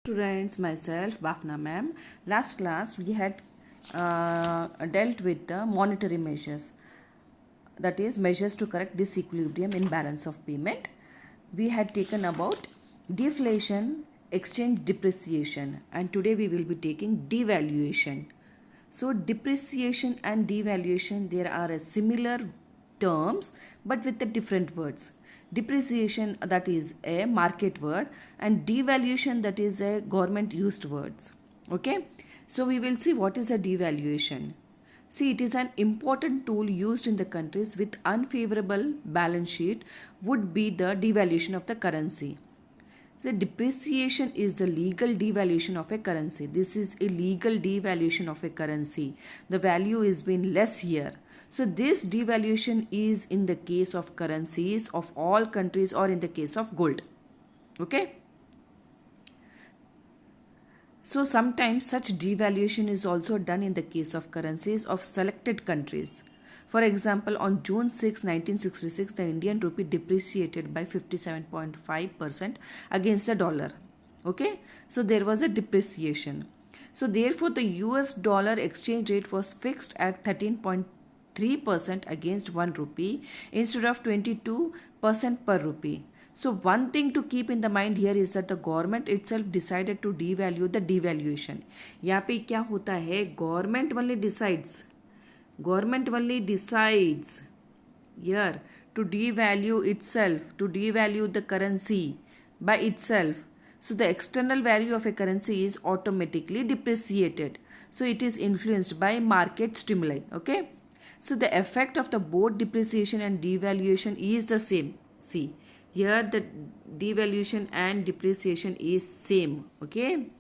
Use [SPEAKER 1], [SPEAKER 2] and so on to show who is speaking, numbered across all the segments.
[SPEAKER 1] Students, myself Bafna ma'am. Last class we had dealt with the monetary measures, that is measures to correct disequilibrium in balance of payment. We had taken about deflation, exchange depreciation, and today we will be taking devaluation. So depreciation and devaluation, there are a similar terms but with the different words. Depreciation, that is a market word, and devaluation, that is a government used words. Okay, so we will see what is a devaluation. See, it is an important tool used in the countries with unfavorable balance sheet would be the devaluation of the currency. So depreciation is the legal devaluation of a currency. This is a legal devaluation of a currency. The value is been less here. So this devaluation is in the case of currencies of all countries or in the case of gold. Okay. So sometimes such devaluation is also done in the case of currencies of selected countries. For example, on June 6, 1966, the Indian rupee depreciated by 57.5% against the dollar. Okay, so there was a depreciation. So therefore, the US dollar exchange rate was fixed at 13.3% against 1 rupee instead of 22% per rupee. So one thing to keep in the mind here is that the government itself decided to devalue the devaluation. यहाँ पे क्या होता है, government only decides here to devalue itself, to devalue the currency by itself. So the external value of a currency is automatically depreciated. So it is influenced by market stimuli. Okay. So the effect of the both depreciation and devaluation is the same. See, here the devaluation and depreciation is same. Okay.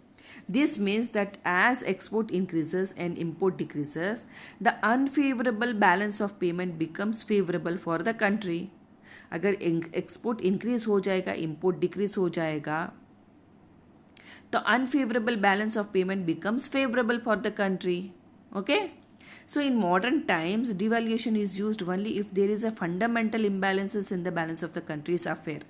[SPEAKER 1] This means that as export increases and import decreases, the unfavorable balance of payment becomes favorable for the country. अगर export increase हो जाएगा, import decrease हो जाएगा, the unfavorable balance of payment becomes favorable for the country. Okay? So in modern times, devaluation is used only if there is a fundamental imbalances in the balance of the country's affair.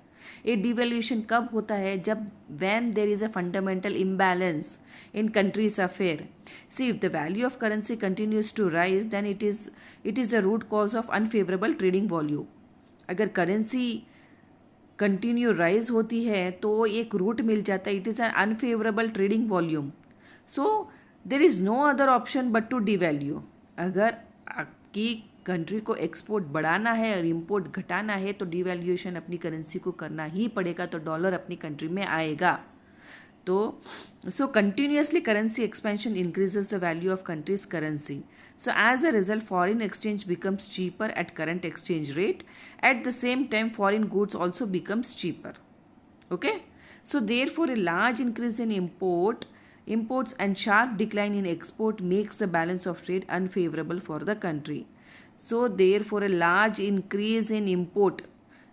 [SPEAKER 1] A devaluation कब होता है, जब when there is a fundamental imbalance in country's affair. See, if the value of currency continues to rise, then it is a root cause of unfavorable trading volume. अगर currency continue rise होती है तो एक root मिल जाता है, it is an unfavorable trading volume. So there is no other option but to devalue. अगर आपकी country को एक्सपोर्ट बढ़ाना है और इंपोर्ट घटाना है तो डिवैल्यूएशन अपनी करेंसी को करना ही पड़ेगा, तो डॉलर अपनी कंट्री में आएगा. तो so continuously currency expansion increases the value of country's currency. So as a result foreign exchange becomes cheaper at current exchange rate. At the same time foreign goods also becomes cheaper. Okay, so therefore a large increase in imports and sharp decline in export makes the balance of trade unfavorable for the country. So therefore a large increase in import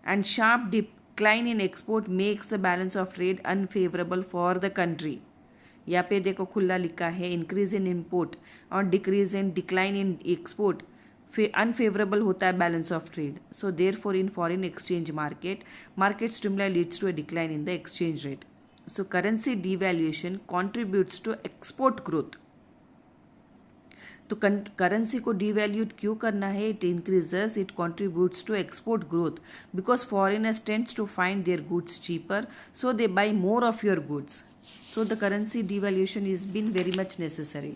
[SPEAKER 1] and sharp decline in export makes the balance of trade unfavorable for the country. यहाँ पे देखो खुला लिखा है, increase in import और decrease in decline in export unfavorable होता है balance of trade. So therefore in foreign exchange market stimuli leads to a decline in the exchange rate. So currency devaluation contributes to export growth. तो currency को devalue क्यों करना है? It increases, it contributes to export growth because foreigners tends to find their goods cheaper, so they buy more of your goods. So the currency devaluation is been very much necessary.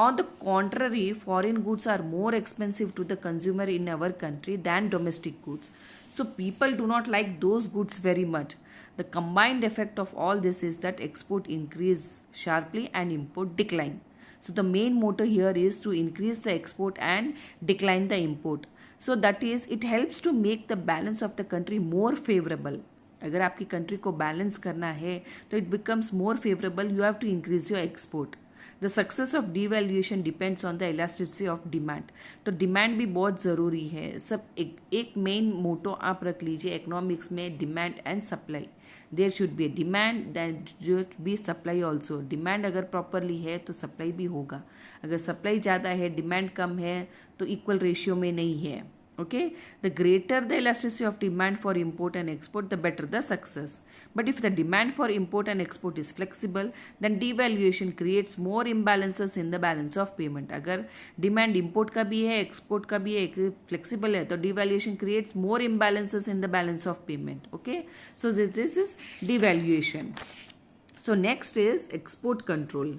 [SPEAKER 1] On the contrary, foreign goods are more expensive to the consumer in our country than domestic goods. So people do not like those goods very much. The combined effect of all this is that export increase sharply and import decline. So the main motto here is to increase the export and decline the import. So that is, it helps to make the balance of the country more favorable. अगर आपकी country को balance करना है तो it becomes more favourable, you have to increase your export. The success of devaluation depends on the elasticity of demand. तो demand भी बहुत ज़रूरी है. सब एक मेन मोटो आप रख लीजिए इकोनॉमिक्स में, demand and supply. There should be a demand, there should be supply also. Demand अगर प्रॉपरली है तो सप्लाई भी होगा. अगर सप्लाई ज़्यादा है, डिमांड कम है तो इक्वल रेशियो में नहीं है. Okay, the greater the elasticity of demand for import and export, the better the success. But if the demand for import and export is flexible, then devaluation creates more imbalances in the balance of payment. अगर demand import का भी है, export का भी है, flexible है, तो devaluation creates more imbalances in the balance of payment. Okay, so this is devaluation. So next is export control.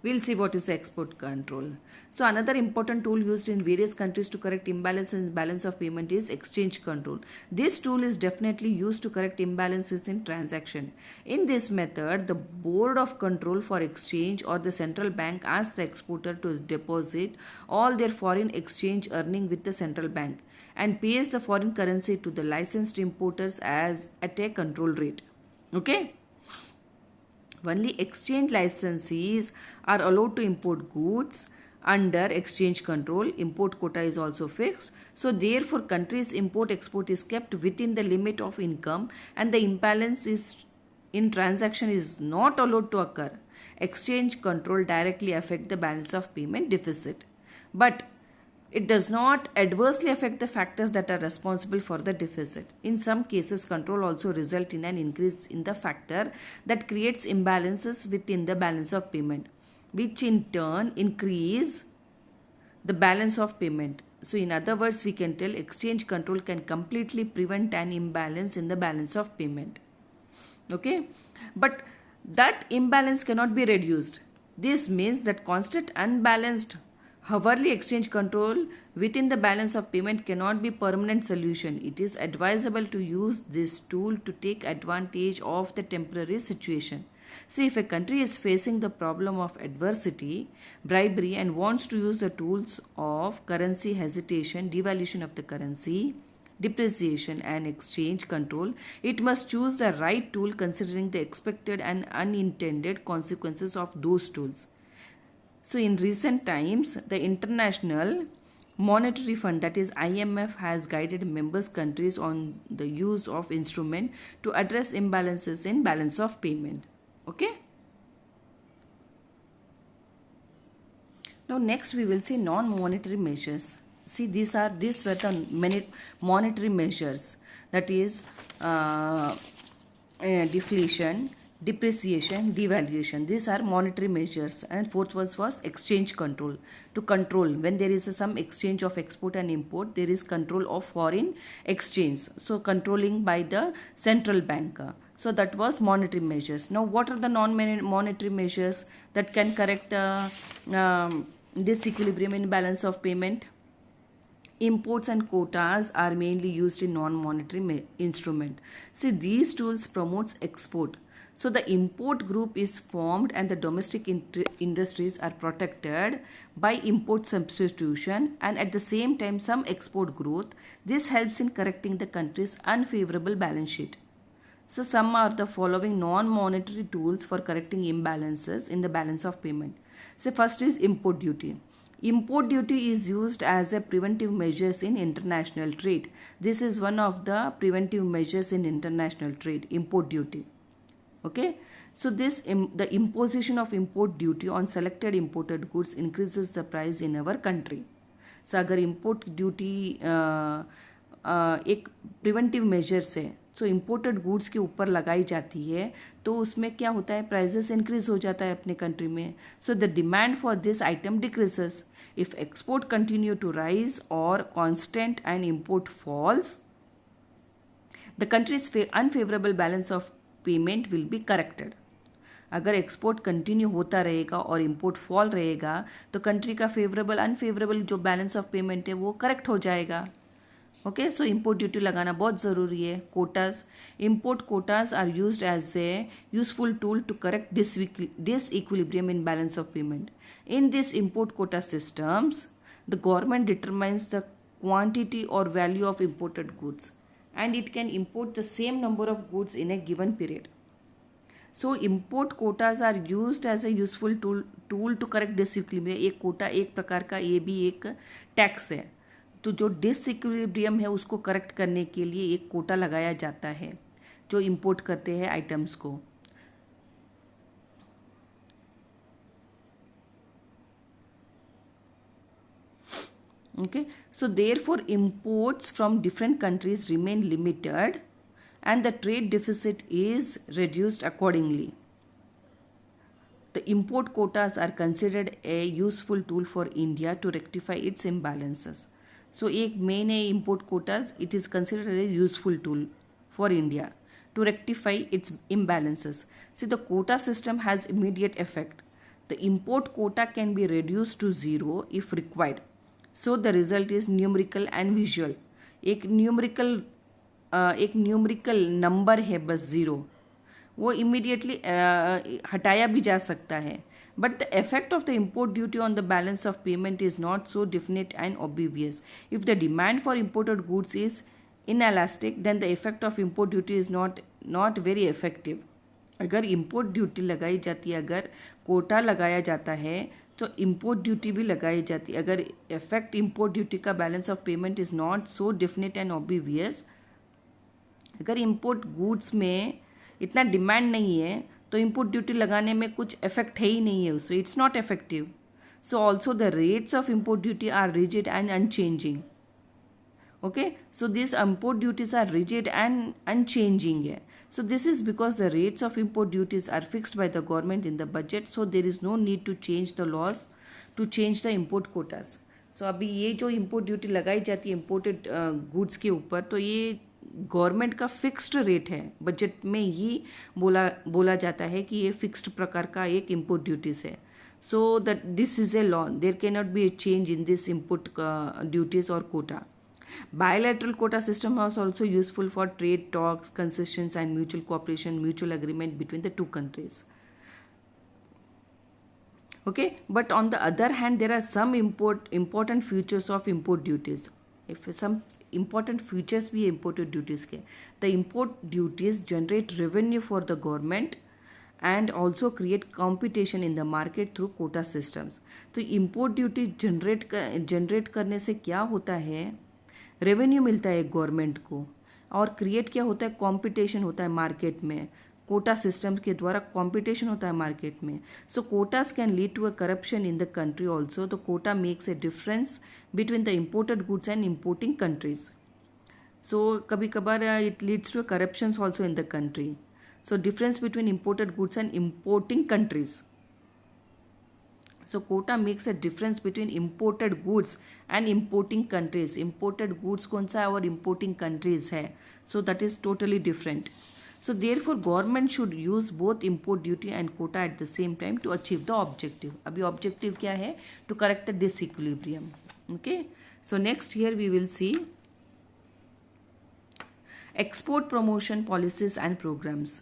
[SPEAKER 1] We'll see what is export control. So another important tool used in various countries to correct imbalance in balance of payment is exchange control. This tool is definitely used to correct imbalances in transaction. In this method, the board of control for exchange or the central bank asks the exporter to deposit all their foreign exchange earning with the central bank and pays the foreign currency to the licensed importers as at a control rate. Okay? Only exchange licensees are allowed to import goods under exchange control. Import quota is also fixed. So therefore countries' import-export is kept within the limit of income and the imbalance is in transaction is not allowed to occur. Exchange control directly affect the balance of payment deficit. But it does not adversely affect the factors that are responsible for the deficit. In some cases, control also result in an increase in the factor that creates imbalances within the balance of payment, which in turn increase the balance of payment. So in other words, we can tell exchange control can completely prevent an imbalance in the balance of payment. Okay, but that imbalance cannot be reduced. This means that constant unbalanced hourly exchange control within the balance of payment cannot be permanent solution. It is advisable to use this tool to take advantage of the temporary situation. See, if a country is facing the problem of adversity, bribery, and wants to use the tools of currency hesitation, devaluation of the currency, depreciation, and exchange control, it must choose the right tool considering the expected and unintended consequences of those tools. So in recent times, the International Monetary Fund, that is IMF, has guided members countries on the use of instrument to address imbalances in balance of payment. Okay. Now next we will see non-monetary measures. See, these were the monetary measures, that is deflation, depreciation, devaluation. These are monetary measures. And fourth was exchange control. To control when there is some exchange of export and import, there is control of foreign exchange. So controlling by the central bank. So that was monetary measures. Now what are the non-monetary measures that can correct this equilibrium in balance of payment? Imports and quotas are mainly used in non-monetary instrument. See, these tools promotes export. So the import group is formed and the domestic industries are protected by import substitution and at the same time some export growth. This helps in correcting the country's unfavorable balance sheet. So some are the following non-monetary tools for correcting imbalances in the balance of payment. So first is import duty. Import duty is used as a preventive measures in international trade. This is one of the preventive measures in international trade, import duty. Okay, so the imposition of import duty on selected imported goods increases the price in our country. So अगर import duty एक preventive measures है, so imported goods के ऊपर लगाई जाती है, तो उसमें क्या होता है, prices increase हो जाता है अपने country में. So the demand for this item decreases. If export continue to rise or constant and import falls, the country's unfavorable balance of payment will be corrected. अगर एक्सपोर्ट कंटिन्यू होता रहेगा और import fall रहेगा तो country का favourable unfavourable जो balance of payment है वो करेक्ट हो जाएगा. ओके, सो इंपोर्ट ड्यूटी लगाना बहुत ज़रूरी है. Quotas, import quotas are used as a useful tool to correct this equilibrium in balance of payment. In this import quota systems the government determines the quantity और value of imported goods and it can import the same number of goods in a given period. So import quotas are used as a useful tool to correct disequilibrium. एक कोटा एक प्रकार का ये भी एक tax है, तो जो डिसइक्विलिब्रियम है उसको करेक्ट करने के लिए एक कोटा लगाया जाता है जो इंपोर्ट करते हैं आइटम्स को. Okay, so therefore imports from different countries remain limited and the trade deficit is reduced accordingly. The import quotas are considered a useful tool for India to rectify its imbalances. So एक main है import quotas, it is considered a useful tool for India to rectify its imbalances. See, the quota system has immediate effect. The import quota can be reduced to zero if required. So the result is numerical and visual. एक numerical number है बस zero, वो immediately हटाया भी जा सकता है. But the effect of the import duty on the balance of payment is not so definite and obvious. If the demand for imported goods is inelastic then the effect of import duty is not very effective. अगर import duty लगाई जाती है, अगर कोटा लगाया जाता है तो import duty भी लगाई जाती है. अगर इफेक्ट इम्पोर्ट ड्यूटी का balance of payment is not so definite and obvious, अगर इम्पोर्ट गुड्स में इतना डिमांड नहीं है तो इम्पोर्ट ड्यूटी लगाने में कुछ इफेक्ट है ही नहीं है उससे, it's not effective. So also the rates of import duty are rigid and unchanging. Okay, so this import duties are rigid and unchanging है. So this is because the rates of import duties are fixed by the government in the budget. So there is no need to change the laws to change the import quotas. So अभी ये जो import duty लगाई जाती है imported goods के ऊपर, तो ये गवर्नमेंट का फिक्स्ड रेट है. बजट में ही बोला जाता है कि ये फिक्स्ड प्रकार का एक इम्पोर्ट ड्यूटीज है. So that this is a law, there can not be a change in this import duties और quota. Bilateral quota system was also useful for trade talks, concessions and mutual cooperation, mutual agreement between the two countries. Okay, but on the other hand there are some important features of import duties. If some important features भी imported duties के, the import duties generate revenue for the government and also create competition in the market through quota systems. तो import duty generate करने से क्या होता है, revenue मिलता है गवर्नमेंट को, और क्रिएट क्या होता है, कंपटीशन होता है मार्केट में. कोटा सिस्टम के द्वारा कंपटीशन होता है मार्केट में. So quotas can lead to a corruption in the country also. The quota makes a difference between the imported goods and importing countries. So कभी कभार it leads to a corruption also in the country. So difference between imported goods and importing countries. So quota makes a difference between imported goods and importing countries. Imported goods कौन सा है और importing countries है. So that is totally different. So therefore government should use both import duty and quota at the same time to achieve the objective. अभी objective क्या है? To correct the disequilibrium. Okay. So next here we will see export promotion policies and programs.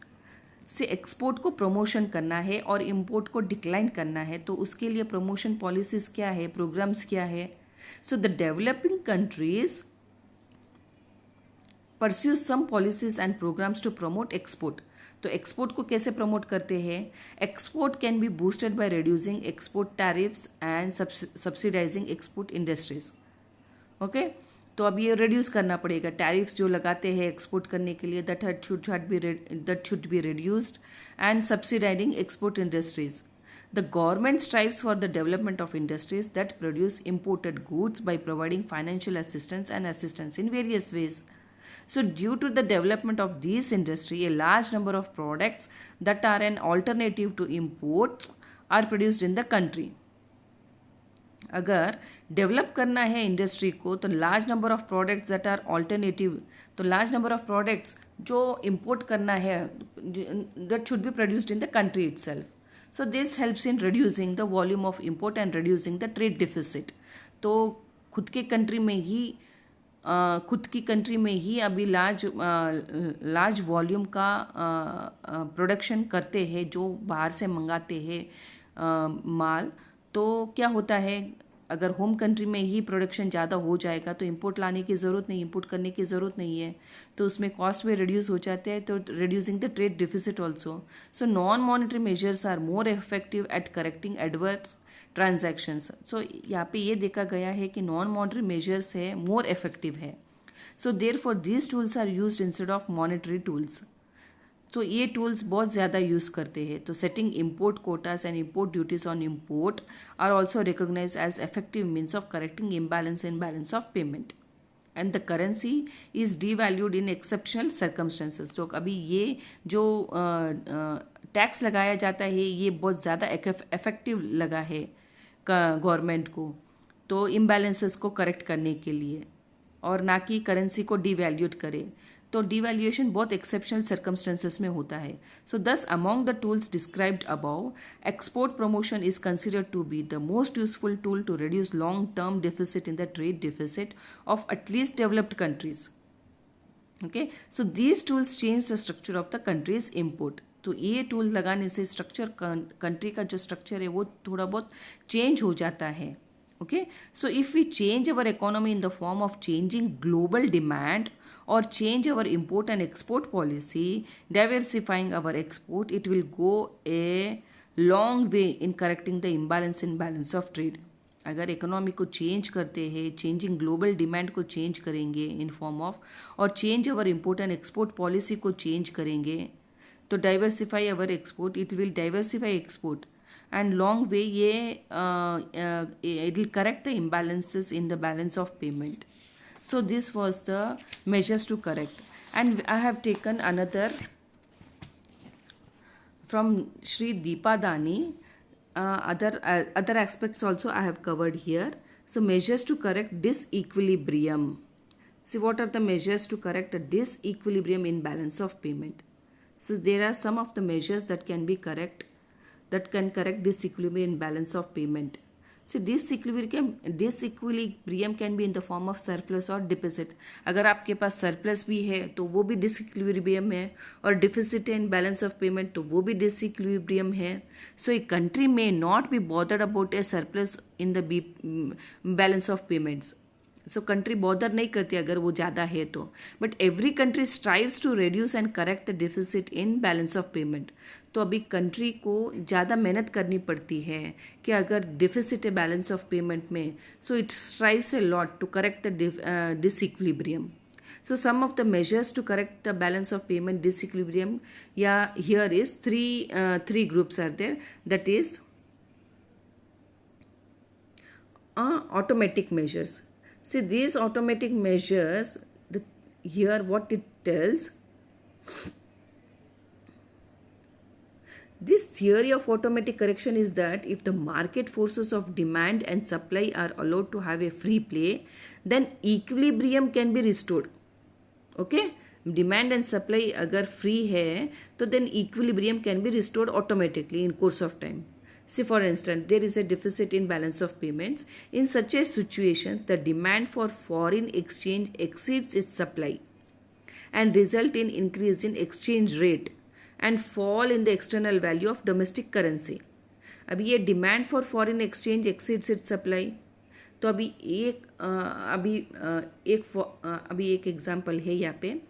[SPEAKER 1] से export को promotion करना है और import को decline करना है, तो उसके लिए प्रमोशन पॉलिसीज क्या है, प्रोग्राम्स क्या है. So the developing countries pursue some policies and programmes to promote export. तो एक्सपोर्ट को कैसे प्रमोट करते हैं? Export can be boosted by reducing export tariffs and subsidising export industries. Okay, तो अब ये रिड्यूस करना पड़ेगा. टैरिफ्स जो लगाते हैं एक्सपोर्ट करने के लिए, that should be reduced and subsidising export industries. The government strives for the development of industries that produce imported goods by providing financial assistance and assistance in various ways. So due to the development of this industry, a large number of products that are an alternative to imports are produced in the country. अगर develop करना है industry को तो large number of products that are alternative, तो large number of products जो import करना है that should be produced in the country itself. So this helps in reducing the volume of import and reducing the trade deficit. तो खुद की country में ही अभी large volume का प्रोडक्शन करते हैं जो बाहर से मंगाते हैं माल. तो क्या होता है, अगर होम कंट्री में ही प्रोडक्शन ज़्यादा हो जाएगा तो इंपोर्ट लाने की ज़रूरत नहीं, इंपोर्ट करने की ज़रूरत नहीं है, तो उसमें कॉस्ट भी रिड्यूस हो जाते हैं, तो reducing the trade deficit also. So non monetary measures are more effective at correcting adverse transactions. So यहाँ पे ये देखा गया है कि नॉन मॉनेटरी मेजर्स है मोर इफेक्टिव है. So therefore these tools are used instead of monetary tools. तो ये टूल्स बहुत ज़्यादा यूज़ करते हैं. तो setting import quotas and import duties on import are also recognise as effective means of correcting imbalance in balance of payment. And the currency is devalued in exceptional circumstances. तो अभी ये जो tax लगाया जाता है ये बहुत ज़्यादा इफेक्टिव लगा है गवर्नमेंट को, तो इम्बैलेंसेस को करेक्ट करने के लिए, और ना कि करेंसी को डीवैल्यूड करे. तो डिवैल्यूएशन बहुत एक्सेप्शनल सर्कमस्टेंसेस में होता है. So this among the tools described above, export promotion is considered to be the most useful tool to reduce long term deficit in the trade deficit of at least developed countries. Okay, so these tools change the structure of the countries import. तो ये tool लगाने से structure, country का जो structure है वो थोड़ा बहुत चेंज हो जाता है. Okay, so if we change our economy in the form of changing global demand or change our import and export policy, diversifying our export, it will go a long way in correcting the imbalance in balance of trade. अगर economy को change करते हैं, changing global demand को change करेंगे in form of, और change our import and export policy को change करेंगे, तो diversify our export, it will diversify export. And long way ये it will correct the imbalances in the balance of payment. So this was the measures to correct, and I have taken another from Shri Deepa Dani. Other aspects also I have covered here. So measures to correct disequilibrium. See, what are the measures to correct a disequilibrium in balance of payment? So there are some of the measures that can correct disequilibrium in balance of payment. So disequilibrium can be in the form of surplus or deficit. अगर आपके पास surplus भी है तो वो भी disequilibrium है, और deficit in balance of payment तो वो भी disequilibrium है. So a country may not be bothered about a surplus in the balance of payments. So country bother नहीं करती अगर वो ज़्यादा है तो, but every country strives to reduce and correct the deficit in balance of payment. तो अभी country को ज़्यादा मेहनत करनी पड़ती है कि अगर डिफिसिट है बैलेंस ऑफ पेमेंट में, so it strives a lot to correct the disequilibrium. So some of the measures to correct the balance of payment disequilibrium, here is three groups are there. That is automatic measures. See, these automatic measures, here what it tells, this theory of automatic correction is that if the market forces of demand and supply are allowed to have a free play, then equilibrium can be restored. Okay, demand and supply agar free hai, तो then equilibrium can be restored automatically in course of time. See, for instance, there is a deficit in balance of payments. In such a situation, the demand for foreign exchange exceeds its supply and result in increase in exchange rate and fall in the external value of domestic currency. अभी ये demand for foreign exchange exceeds its supply. तो अभी एक example है यहाँ पे.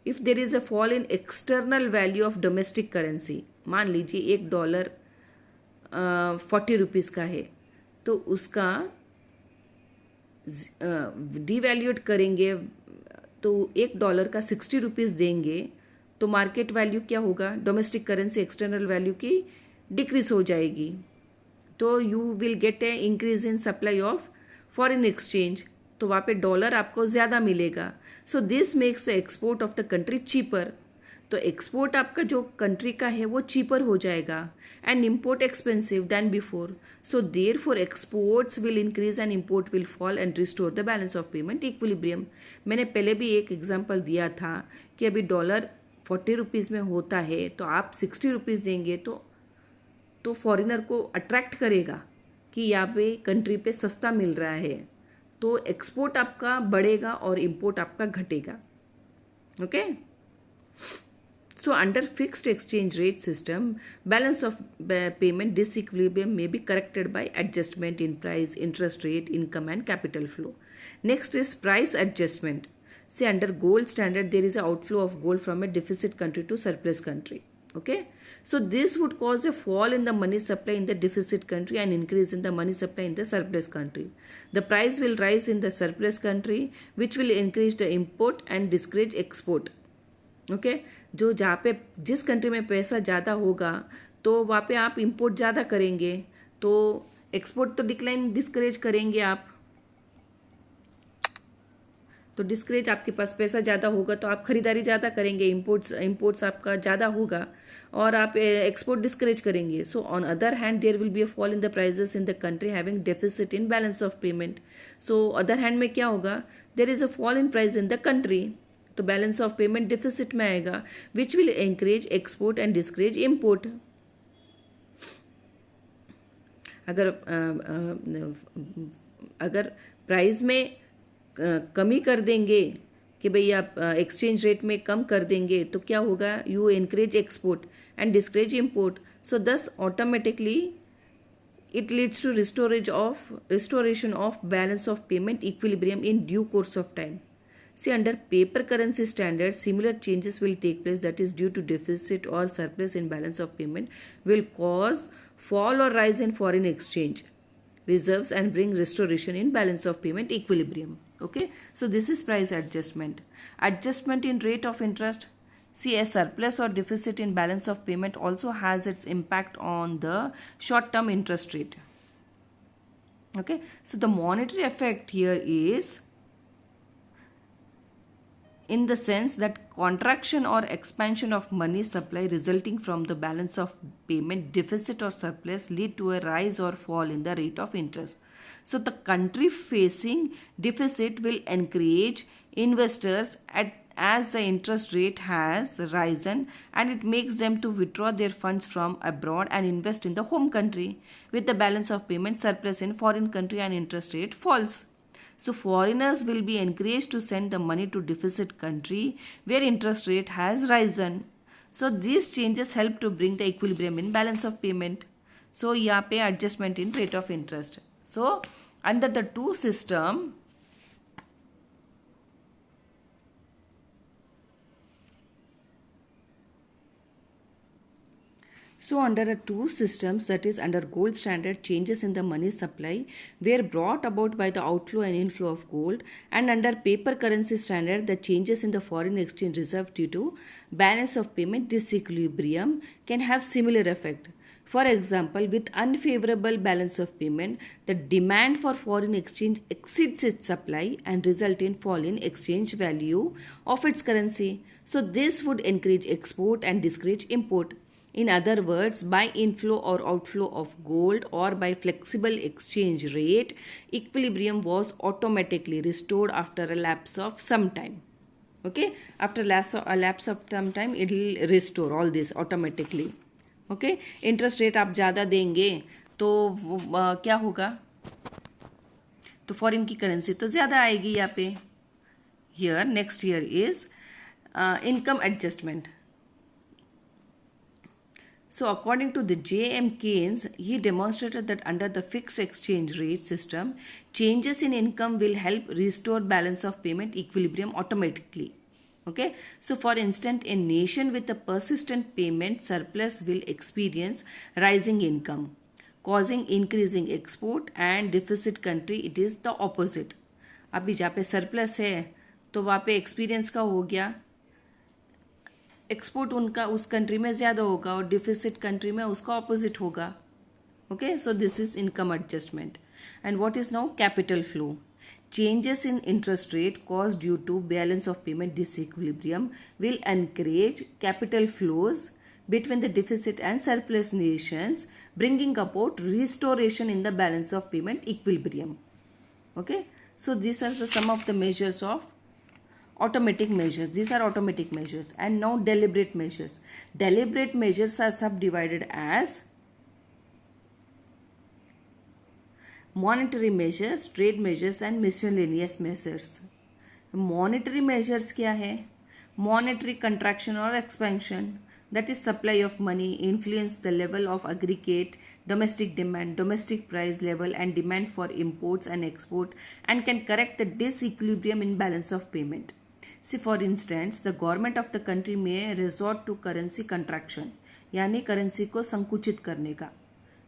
[SPEAKER 1] If there is a fall in external value of domestic currency, मान लीजिए $1 40 रुपीज़ का है, तो उसका डिवैल्यूड करेंगे तो $1 का 60 रुपीज़ देंगे, तो मार्केट वैल्यू क्या होगा, डोमेस्टिक करेंसी एक्सटर्नल वैल्यू की डिक्रीज हो जाएगी. तो you will get A increase in supply of foreign exchange, तो वहाँ पे डॉलर आपको ज़्यादा मिलेगा. So this makes the export of the country cheaper. तो एक्सपोर्ट आपका जो कंट्री का है वो चीपर हो जाएगा and import expensive than before. So therefore exports will increase and import will fall and restore the balance of payment equilibrium. मैंने पहले भी एक एग्जांपल दिया था कि अभी डॉलर 40 रुपीज़ में होता है, तो आप 60 रुपीज़ देंगे तो फॉरेनर को अट्रैक्ट करेगा कि यहाँ पे कंट्री पे सस्ता मिल रहा है, तो एक्सपोर्ट आपका बढ़ेगा और इम्पोर्ट आपका घटेगा. Okay, so under fixed exchange rate system, balance of payment disequilibrium may be corrected by adjustment in price, interest rate, income and capital flow. Next is price adjustment. See, under gold standard there is an outflow of gold from a deficit country to surplus country. Okay, so this would cause a fall in the money supply in the deficit country and increase in the money supply in the surplus country. The price will rise in the surplus country, which will increase the import and discourage export. Okay जो जहाँ पे जिस country में पैसा ज़्यादा होगा तो वहाँ पे आप इंपोर्ट ज़्यादा करेंगे, तो एक्सपोर्ट तो डिक्लाइन डिस्करेज करेंगे आप। तो डिस्करेज, आपके पास पैसा ज़्यादा होगा तो आप खरीदारी ज़्यादा करेंगे, इंपोर्ट्स आपका ज़्यादा होगा और आप एक्सपोर्ट डिस्करेज करेंगे। So on other hand there will be a fall in the prices in the country having deficit in balance of payment. So other hand में क्या होगा, there is a fall in price in the country, तो balance of payment deficit में आएगा, which will encourage export and discourage import. अगर अगर price में कमी कर देंगे कि भाई आप एक्सचेंज रेट में कम कर देंगे तो क्या होगा, you encourage export and discourage import, so this automatically it leads to restoration of balance of payment equilibrium in due course of time. See, under paper currency standards, similar changes will take place, that is due to deficit or surplus in balance of payment will cause fall or rise in foreign exchange reserves and bring restoration in balance of payment equilibrium. Okay, so this is price adjustment. Adjustment in rate of interest. See, a surplus or deficit in balance of payment also has its impact on the short term interest rate. Okay, so the monetary effect here is in the sense that contraction or expansion of money supply resulting from the balance of payment deficit or surplus lead to a rise or fall in the rate of interest. So the country facing deficit will encourage investors as the interest rate has risen, and it makes them to withdraw their funds from abroad and invest in the home country. With the balance of payment surplus in foreign country and interest rate falls, so foreigners will be encouraged to send the money to deficit country where interest rate has risen. So these changes help to bring the equilibrium in balance of payment. So यहाँ पे adjustment in rate of interest. So under the two system, so under the two systems, that is under gold standard, changes in the money supply were brought about by the outflow and inflow of gold, and under paper currency standard, the changes in the foreign exchange reserve due to balance of payment disequilibrium can have similar effect. For example, with unfavorable balance of payment, the demand for foreign exchange exceeds its supply and result in fall in exchange value of its currency. So this would encourage export and discourage import. In other words, by inflow or outflow of gold or by flexible exchange rate, equilibrium was automatically restored after a lapse of some time. Okay, after a lapse of some time, it will restore all this automatically. Okay, interest rate आप ज़्यादा देंगे तो क्या होगा, तो foreign की currency तो ज़्यादा आएगी यहाँ पे. Here next year is income adjustment. So according to the J.M. Keynes, he demonstrated that under the fixed exchange rate system, changes in income will help restore balance of payment equilibrium automatically. Okay, so for instance, a nation with a persistent payment surplus will experience rising income, causing increasing export, and deficit country it is the opposite. अभी जहाँ पे surplus है तो वहाँ पे experience का हो गया, एक्सपोर्ट उनका उस कंट्री में ज़्यादा होगा और डिफिसिट कंट्री में उसका ऑपोजिट होगा. Okay, so this is income adjustment. And what is now capital flow. Changes in interest rate caused due to balance of payment disequilibrium will encourage capital flows between the deficit and surplus nations, bringing about restoration in the balance of payment equilibrium. Okay, so these are some of the measures of automatic measures. These are automatic measures. And now deliberate measures. Deliberate measures are subdivided as monetary measures, trade measures and miscellaneous measures. Monetary measures क्या है? Monetary contraction or expansion, that is supply of money influence the level of aggregate domestic demand, domestic price level and demand for imports and export, and can correct the disequilibrium in balance of payment. See, for instance, the government of the country may resort to currency contraction, यानी currency को संकुचित करने का,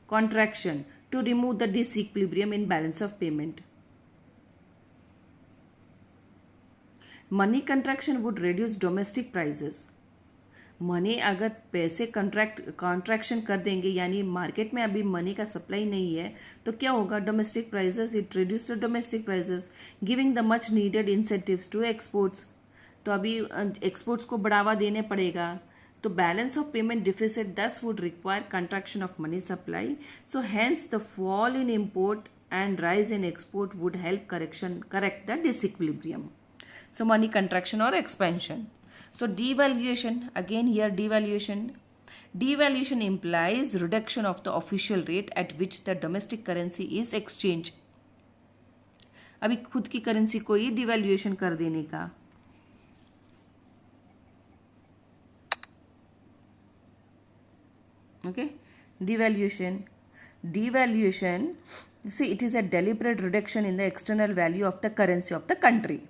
[SPEAKER 1] contraction, to remove the disequilibrium in balance of payment. Money contraction would reduce domestic prices. Money अगर पैसे contraction कर देंगे, यानी मार्केट में अभी मनी का सप्लाई नहीं है, तो क्या होगा? Domestic prices, it reduce the domestic prices, giving the much needed incentives to exports. तो अभी एक्सपोर्ट्स को बढ़ावा देने पड़ेगा. तो balance of payment deficit this would require contraction of money supply. So hence the fall in import and rise in export would help correct the disequilibrium. So money contraction or expansion. So devaluation, again here devaluation implies reduction of the official rate at which the domestic currency is exchanged. अभी खुद की currency को ही devaluation कर देने का. Okay, devaluation. See, it is a deliberate reduction in the external value of the currency of the country.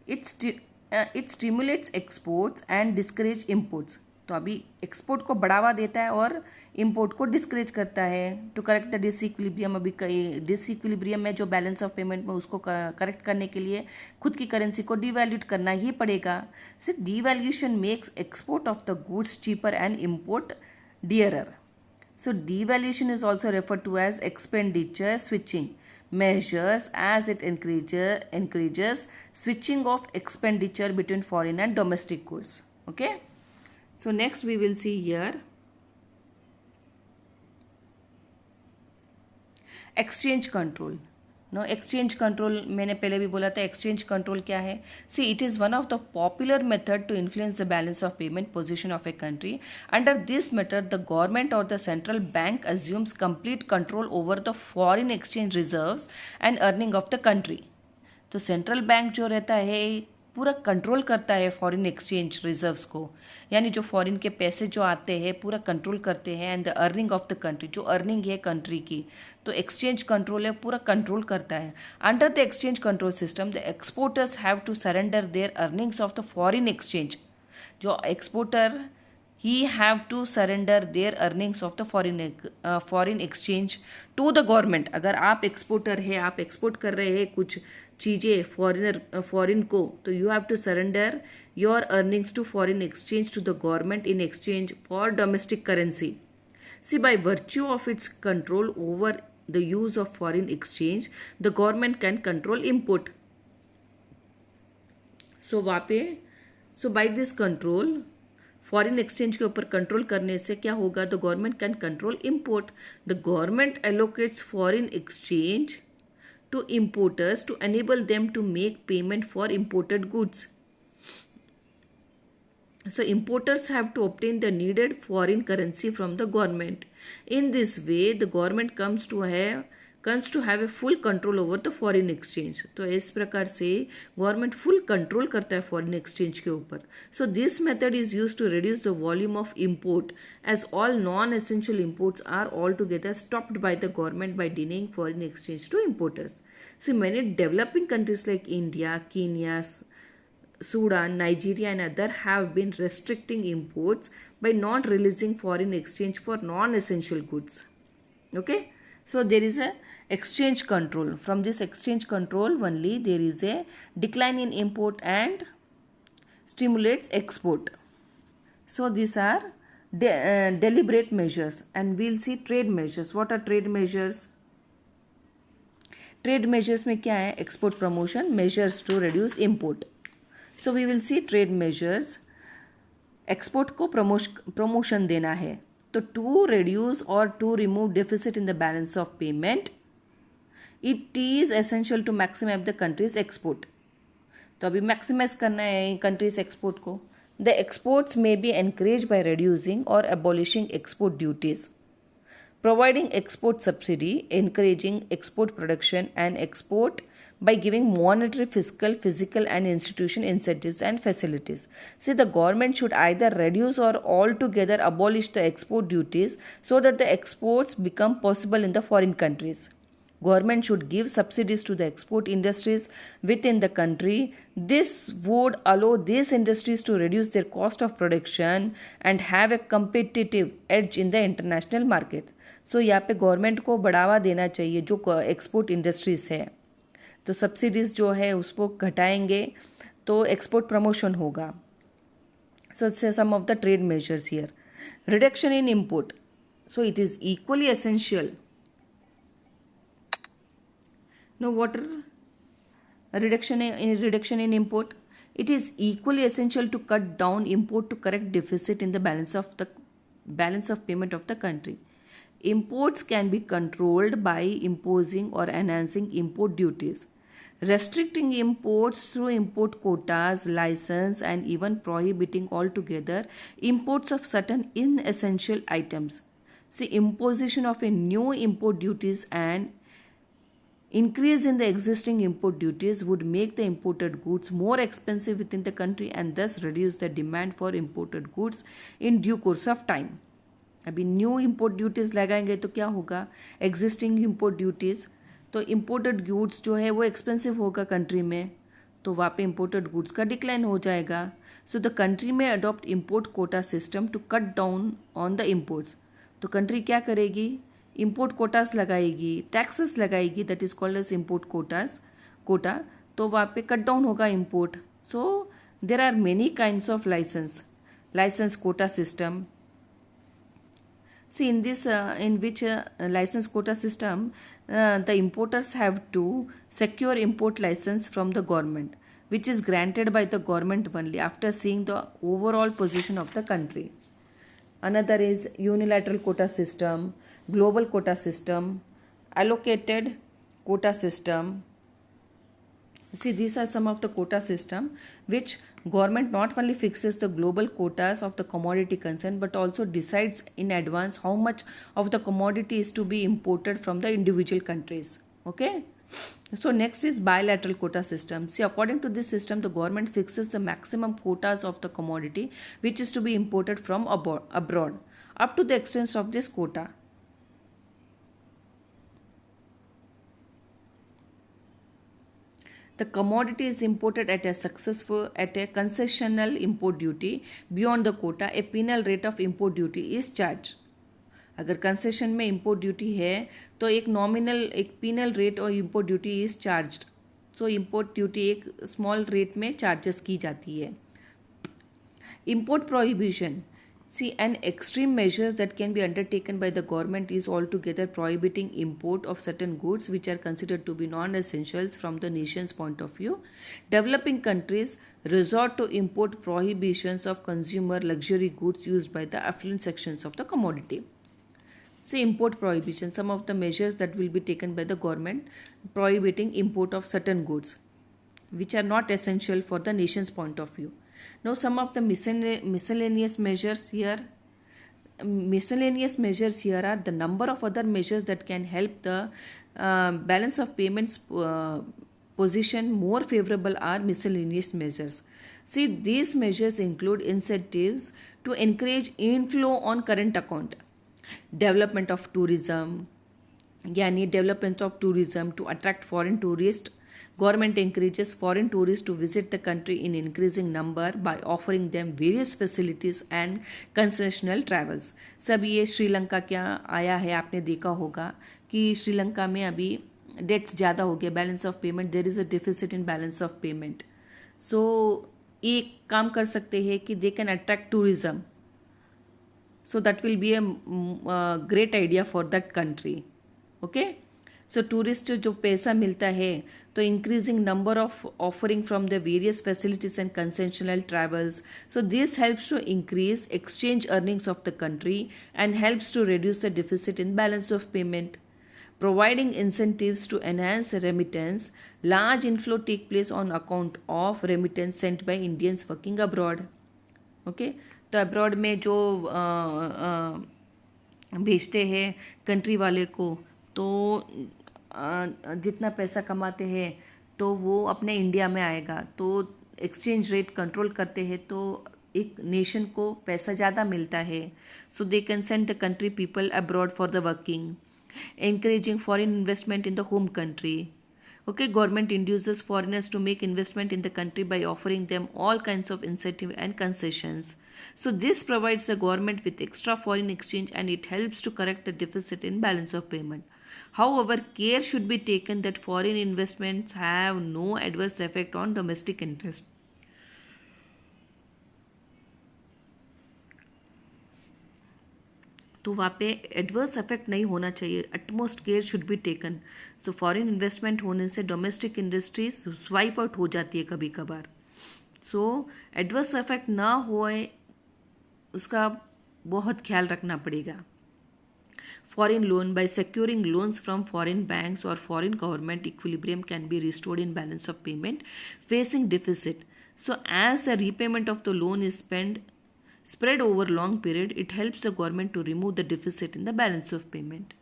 [SPEAKER 1] It stimulates exports and discourage imports. तो अभी export को बढ़ावा देता है और इंपोर्ट को डिस्करेज करता है. टू करेक्ट द डिसइक्विलिब्रियम, अभी डिसइक्विलिब्रियम में जो बैलेंस ऑफ पेमेंट में उसको करेक्ट करने के लिए खुद की करेंसी को डिवैल्यूट करना ही पड़ेगा. So devaluation makes export of the goods cheaper and import dearer. So devaluation is also referred to as expenditure switching measures, as it encourages switching of expenditure between foreign and domestic goods. Okay, so next we will see here exchange control. No exchange control, मैंने पहले भी बोला था exchange control क्या है. See it is one of the popular method to influence the balance of payment position of a country. Under this method the government और the central bank assumes complete control over the foreign exchange reserves and earning of the country. तो central bank जो रहता है पूरा control करता है foreign exchange reserves को, यानी जो फॉरेन के पैसे जो आते हैं पूरा कंट्रोल करते हैं. And the earning of the country, जो अर्निंग है कंट्री की, तो एक्सचेंज कंट्रोल है, पूरा कंट्रोल करता है. Under the exchange control system the exporters have to surrender their earnings of the foreign exchange. जो एक्सपोर्टर ही have to surrender their earnings of the foreign exchange to the government. अगर आप exporter है, आप export कर रहे हैं कुछ चीज़ें फॉरेन को, तो you have to surrender your earnings to foreign exchange to the government in exchange for domestic currency. See by virtue of its control over the use of foreign exchange the government can control import. So by this control, foreign exchange के ऊपर control करने से क्या होगा? The government can control import. The government allocates foreign exchange to importers to enable them to make payment for imported goods. So importers have to obtain the needed foreign currency from the government. In this way the government comes to have a full control over the foreign exchange. तो इस प्रकार से government full control करता है foreign exchange के ऊपर. So this method is use to reduce the volume of import as all non essential imports are all together stopped by the government by denying foreign exchange to importers. See many developing countries like India, Kenya, Sudan, Nigeria and other have been restricting imports by not releasing foreign exchange for non-essential goods. Okay, so there is a exchange control. From this exchange control only there is a decline in import and stimulates export. So these are deliberate measures. And we'll see trade measures. What are trade measures? Trade measures में क्या है? Export promotion, measures to reduce import. So we will see trade measures. Export को promotion देना है, तो to reduce और to remove deficit in the balance of payment it is essential to maximise the country's export. तो अभी maximise करना है country's export को. The exports may be encourage by reducing और abolishing export duties, providing export subsidy, encouraging export production and export by giving monetary, fiscal, physical and institution incentives and facilities. See, the government should either reduce or altogether abolish the export duties so that the exports become possible in the foreign countries. Government should give subsidies to the export industries within the country. This would allow these industries to reduce their cost of production and have a competitive edge in the international market. So यहाँ पे government को बढ़ावा देना चाहिए जो export industries है. तो subsidies जो है उसको घटाएंगे तो एक्सपोर्ट प्रमोशन होगा. So it's some of the trade measures here. Reduction in import. So it is equally essential. Now what are reduction in import? It is equally essential to cut down import to correct deficit in the balance of payment of the country. Imports can be controlled by imposing or enhancing import duties, restricting imports through import quotas, license, and even prohibiting altogether imports of certain inessential items. See, imposition of a new import duties and increase in the existing import duties would make the imported goods more expensive within the country and thus reduce the demand for imported goods in due course of time. अभी new import duties लगाएंगे तो क्या होगा, existing import duties, तो imported goods जो है वो expensive होगा कंट्री में, तो वहाँ पे इम्पोर्टेड गुड्स का डिक्लाइन हो जाएगा. सो द कंट्री में adopt import quota system to cut down on the imports. तो कंट्री क्या करेगी, इम्पोर्ट कोटास लगाएगी, टैक्सेस लगाएगी, that is called as import quota. तो वहाँ पे कट डाउन होगा import. So there are many kinds of licence quota system. See, in this, in which license quota system, the importers have to secure import license from the government, which is granted by the government only after seeing the overall position of the country. Another is unilateral quota system, global quota system, allocated quota system. See, these are some of the quota system which government not only fixes the global quotas of the commodity concerned but also decides in advance how much of the commodity is to be imported from the individual countries. Okay. So next is bilateral quota system. See, according to this system, the government fixes the maximum quotas of the commodity which is to be imported from abroad up to the extent of this quota. The commodity is imported at a concessional import duty. Beyond the quota, a penal rate of import duty is charged. अगर concession में import duty है तो एक panel rate और import duty is charged. So import duty एक small rate में charges की जाती है. Import prohibition. See, an extreme measures that can be undertaken by the government is altogether prohibiting import of certain goods which are considered to be non-essentials from the nation's point of view. Developing countries resort to import prohibitions of consumer luxury goods used by the affluent sections of the commodity. See, import prohibition, some of the measures that will be taken by the government prohibiting import of certain goods which are not essential for the nation's point of view. Now some of the miscellaneous measures here. Miscellaneous measures here are the number of other measures that can help the balance of payments position more favorable are miscellaneous measures. See, these measures include incentives to encourage inflow on current account, development of tourism to attract foreign tourists. Government encourages foreign tourists to visit the country in increasing number by offering them various facilities and concessional travels. सब ये श्रीलंका क्या आया है, आपने देखा होगा कि श्रीलंका में अभी डेट्स ज़्यादा हो गया, balance of payment, there is a deficit in balance of payment. So एक काम कर सकते हैं कि they can attract tourism. So that will be a great idea for that country. Okay. So tourist जो पैसा मिलता है तो increasing number of offering from the various facilities and concessional travels. So this helps to increase exchange earnings of the country and helps to reduce the deficit in balance of payment. Providing incentives to enhance remittance, large inflow take place on account of remittance sent by Indians working abroad. Okay. तो abroad में जो भेजते हैं country वाले को, तो जितना पैसा कमाते हैं तो वो अपने इंडिया में आएगा. तो एक्सचेंज रेट कंट्रोल करते हैं तो एक नेशन को पैसा ज़्यादा मिलता है. So they can send the country people abroad for the working. encouraging foreign investment in the home country. Okay, government induces foreigners to make investment in the country by offering them all kinds of incentive and concessions. So this provides the government with extra foreign exchange and it helps to correct the deficit in balance of payment. However, care should be taken that foreign investments have no adverse effect on domestic interest. तो वहाँ पे adverse effect नहीं होना चाहिए, utmost care should be taken. So foreign investment होने से domestic industries swipe out हो जाती है कभी कभार। सो एडवर्स इफेक्ट ना होए उसका बहुत ख्याल रखना पड़ेगा। Foreign loan, by securing loans from foreign banks or foreign government, equilibrium can be restored in balance of payment facing deficit. So as the repayment of the loan is spread over long period, it helps the government to remove the deficit in the balance of payment.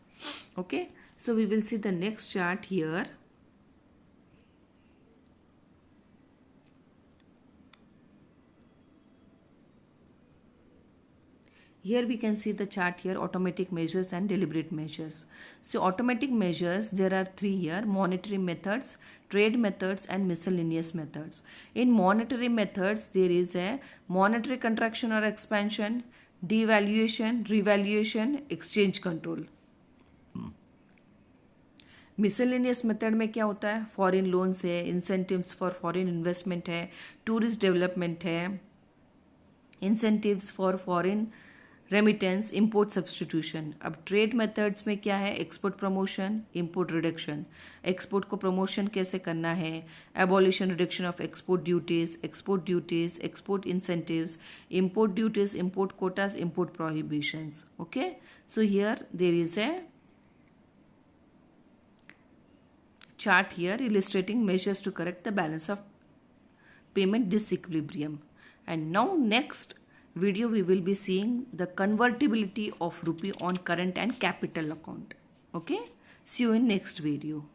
[SPEAKER 1] Okay, so we will see the next chart here. Here we can see the chart here, automatic measures and deliberate measures. So automatic measures, there are three here: monetary methods, trade methods and miscellaneous methods. In monetary methods, there is a monetary contraction or expansion, devaluation, revaluation, exchange control. Miscellaneous method में क्या होता है? Foreign loans है, incentives for foreign investment है, tourist development है, incentives for foreign remittance, import substitution. अब trade methods में क्या है? Export promotion, import reduction. Export को प्रमोशन कैसे करना है? Abolition, reduction of export duties, export incentives, import duties, import quotas, import prohibitions. Okay, so here there is a chart here illustrating measures to correct the balance of payment disequilibrium. And now next video we will be seeing the convertibility of rupee on current and capital account. Okay, see you in next video.